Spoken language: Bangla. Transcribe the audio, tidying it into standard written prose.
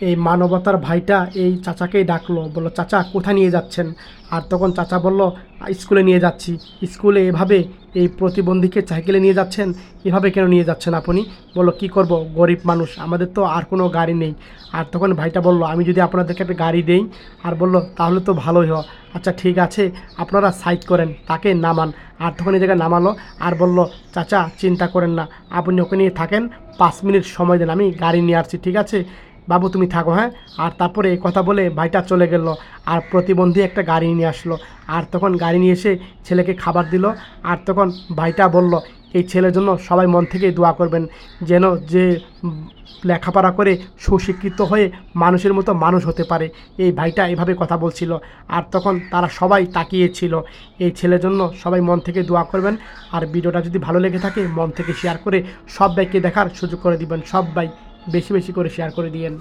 এই মানবতার ভাইটা এই চাচাকেই ডাকলো, বললো চাচা কোথায় নিয়ে যাচ্ছেন? আর তখন চাচা বলল স্কুলে নিয়ে যাচ্ছি। স্কুলে এভাবে এই প্রতিবন্ধীকে সাইকেলে নিয়ে যাচ্ছেন? এভাবে কেন নিয়ে যাচ্ছেন আপনি? বললো কি করব, গরিব মানুষ, আমাদের তো আর কোনো গাড়ি নেই। আর তখন ভাইটা বলল আমি যদি আপনাদেরকে একটা গাড়ি দেই, আর বলল তাহলে তো ভালোই হয়। আচ্ছা ঠিক আছে, আপনারা সাইড করেন, তাকে নামান। আর তখন এই জায়গায় নামালো আর বলল চাচা চিন্তা করেন না, আপনি ওকে নিয়ে থাকেন, 5 মিনিট সময় দেন, আমি গাড়ি নিয়ে আসছি, ঠিক আছে বাবু তুমি থাকো, হ্যাঁ। আর তারপরে এই কথা বলে ভাইটা চলে গেল। আর প্রতিবন্ধী একটা গাড়ি নিয়ে আসলো। আর তখন গাড়ি নিয়ে এসে ছেলেকে খাবার দিল। আর তখন ভাইটা বলল এই ছেলের জন্য সবাই মন থেকেই দোয়া করবেন, যেন যে লেখাপড়া করে সুশিক্ষিত হয়ে মানুষের মতো মানুষ হতে পারে। এই ভাইটা এভাবে কথা বলছিল। আর তখন তারা সবাই তাকিয়েছিল। এই ছেলের জন্য সবাই মন থেকে দোয়া করবেন। আর ভিডিওটা যদি ভালো লেগে থাকে মন থেকে শেয়ার করে সব ভাইকে দেখার সুযোগ করে দিবেন। সব ভাই বেশি বেশি করে শেয়ার করে দিয়েন।